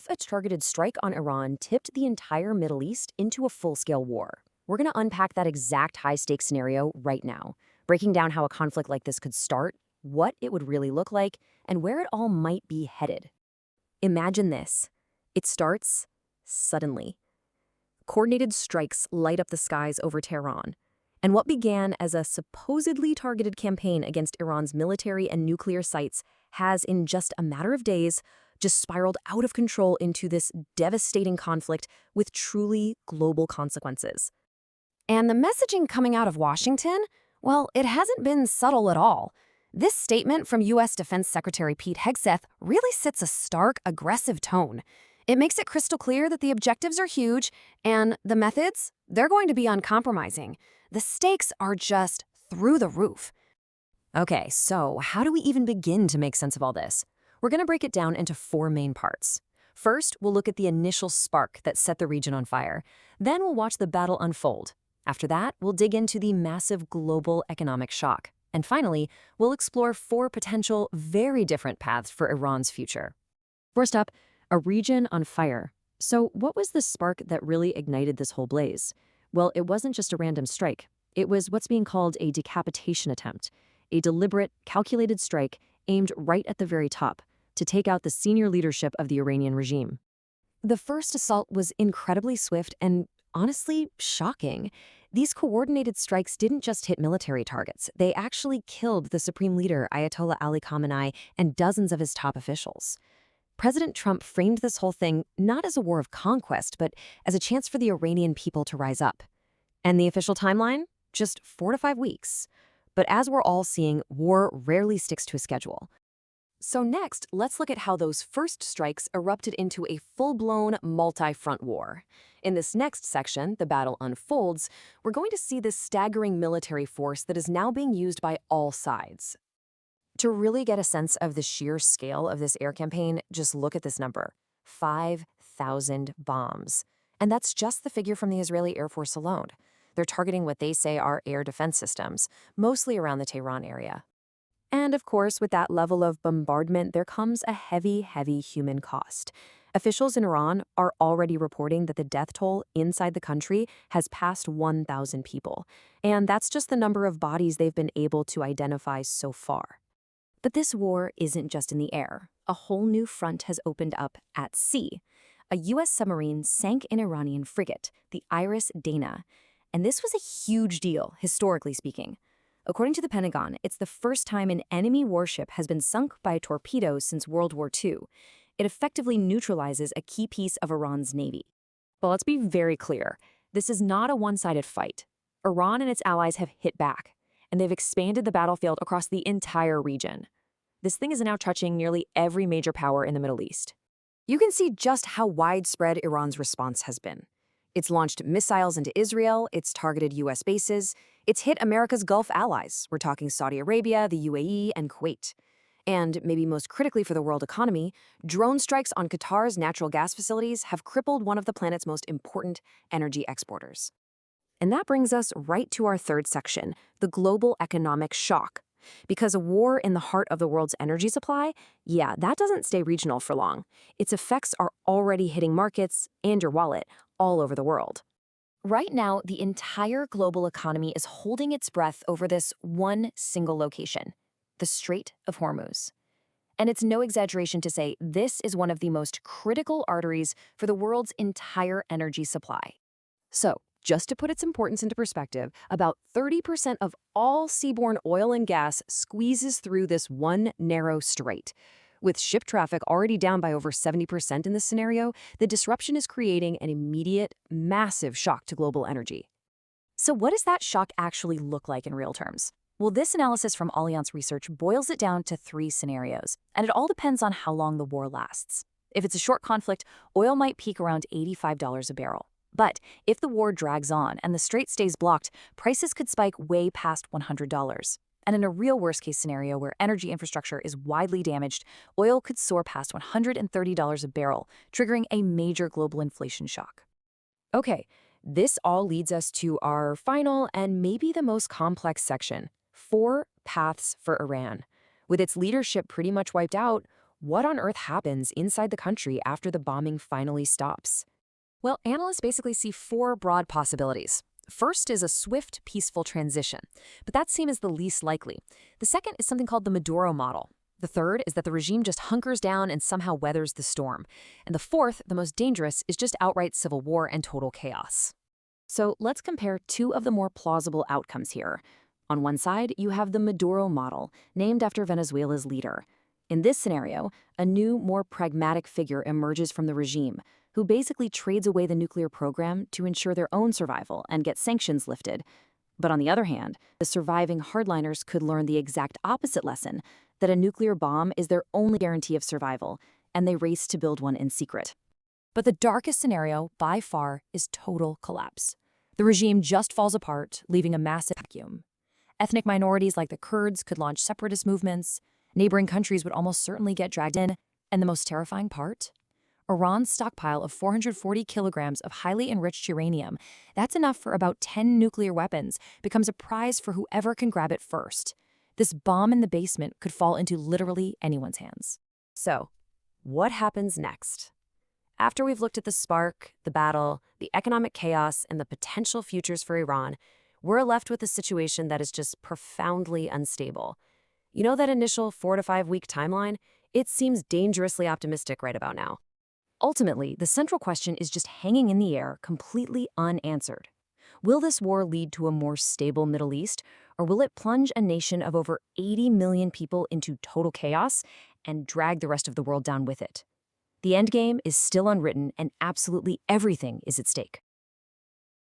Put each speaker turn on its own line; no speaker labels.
if a targeted strike on Iran tipped the entire Middle East into a full-scale war? We're going to unpack that exact high-stakes scenario right now, breaking down how a conflict like this could start, what it would really look like, and where it all might be headed. Imagine this. It starts suddenly. Coordinated strikes light up the skies over Tehran. And what began as a supposedly targeted campaign against Iran's military and nuclear sites has, in just a matter of days, just spiraled out of control into this devastating conflict with truly global consequences. And the messaging coming out of Washington? Well, it hasn't been subtle at all. This statement from U.S. Defense Secretary Pete Hegseth really sets a stark, aggressive tone. It makes it crystal clear that the objectives are huge, and the methods, they're going to be uncompromising. The stakes are just through the roof. Okay, so how do we even begin to make sense of all this? We're going to break it down into four main parts. First, we'll look at the initial spark that set the region on fire. Then we'll watch the battle unfold. After that, we'll dig into the massive global economic shock. And finally, we'll explore four potential, very different paths for Iran's future. First up, a region on fire. So what was the spark that really ignited this whole blaze? Well, it wasn't just a random strike. It was what's being called a decapitation attempt, a deliberate, calculated strike aimed right at the very top to take out the senior leadership of the Iranian regime. The first assault was incredibly swift and, honestly, shocking. These coordinated strikes didn't just hit military targets. They actually killed the supreme leader, Ayatollah Ali Khamenei, and dozens of his top officials. President Trump framed this whole thing not as a war of conquest, but as a chance for the Iranian people to rise up. And the official timeline? Just 4 to 5 weeks. But as we're all seeing, war rarely sticks to a schedule. So next, let's look at how those first strikes erupted into a full-blown multi-front war. In this next section, the battle unfolds, we're going to see this staggering military force that is now being used by all sides. To really get a sense of the sheer scale of this air campaign, just look at this number: 5,000 bombs. And that's just the figure from the Israeli Air Force alone. They're targeting what they say are air defense systems, mostly around the Tehran area. And of course, with that level of bombardment, there comes a heavy, heavy human cost. Officials in Iran are already reporting that the death toll inside the country has passed 1,000 people. And that's just the number of bodies they've been able to identify so far. But this war isn't just in the air. A whole new front has opened up at sea. A U.S. submarine sank an Iranian frigate, the Iris Dana. And this was a huge deal, historically speaking. According to the Pentagon, it's the first time an enemy warship has been sunk by a torpedo since World War II. It effectively neutralizes a key piece of Iran's navy. But let's be very clear. This is not a one-sided fight. Iran and its allies have hit back, and they've expanded the battlefield across the entire region. This thing is now touching nearly every major power in the Middle East. You can see just how widespread Iran's response has been. It's launched missiles into Israel, it's targeted U.S. bases, it's hit America's Gulf allies. We're talking Saudi Arabia, the UAE, and Kuwait. And maybe most critically for the world economy, drone strikes on Qatar's natural gas facilities have crippled one of the planet's most important energy exporters. And that brings us right to our third section, the global economic shock. Because a war in the heart of the world's energy supply, yeah, that doesn't stay regional for long. Its effects are already hitting markets and your wallet all over the world. Right now, the entire global economy is holding its breath over this one single location, the Strait of Hormuz. And it's no exaggeration to say this is one of the most critical arteries for the world's entire energy supply. So, just to put its importance into perspective, about 30% of all seaborne oil and gas squeezes through this one narrow strait. With ship traffic already down by over 70% in this scenario, the disruption is creating an immediate, massive shock to global energy. So what does that shock actually look like in real terms? Well, this analysis from Allianz Research boils it down to 3 scenarios, and it all depends on how long the war lasts. If it's a short conflict, oil might peak around $85 a barrel. But if the war drags on and the strait stays blocked, prices could spike way past $100. And in a real worst-case scenario where energy infrastructure is widely damaged, oil could soar past $130 a barrel, triggering a major global inflation shock. Okay, this all leads us to our final and maybe the most complex section, 4 paths for Iran. With its leadership pretty much wiped out, What on earth happens inside the country after the bombing finally stops? Well, analysts basically see four broad possibilities. First is a swift, peaceful transition, but that seems the least likely. The second is something called the Maduro model. The third is that the regime just hunkers down and somehow weathers the storm. And the fourth, the most dangerous, is just outright civil war and total chaos. So let's compare two of the more plausible outcomes here. On one side, you have the Maduro model, named after Venezuela's leader. In this scenario, a new, more pragmatic figure emerges from the regime, who basically trades away the nuclear program to ensure their own survival and get sanctions lifted. But on the other hand, the surviving hardliners could learn the exact opposite lesson, that a nuclear bomb is their only guarantee of survival, and they race to build one in secret. But the darkest scenario, by far, is total collapse. The regime just falls apart, leaving a massive vacuum. Ethnic minorities like the Kurds could launch separatist movements, neighboring countries would almost certainly get dragged in, and the most terrifying part? Iran's stockpile of 440 kilograms of highly enriched uranium, that's enough for about 10 nuclear weapons, becomes a prize for whoever can grab it first. This bomb in the basement could fall into literally anyone's hands. So, what happens next? After we've looked at the spark, the battle, the economic chaos, and the potential futures for Iran, we're left with a situation that is just profoundly unstable. You know that initial 4 to 5 week timeline? It seems dangerously optimistic right about now. Ultimately, the central question is just hanging in the air, completely unanswered. Will this war lead to a more stable Middle East, or will it plunge a nation of over 80 million people into total chaos and drag the rest of the world down with it? The endgame is still unwritten, and absolutely everything is at stake.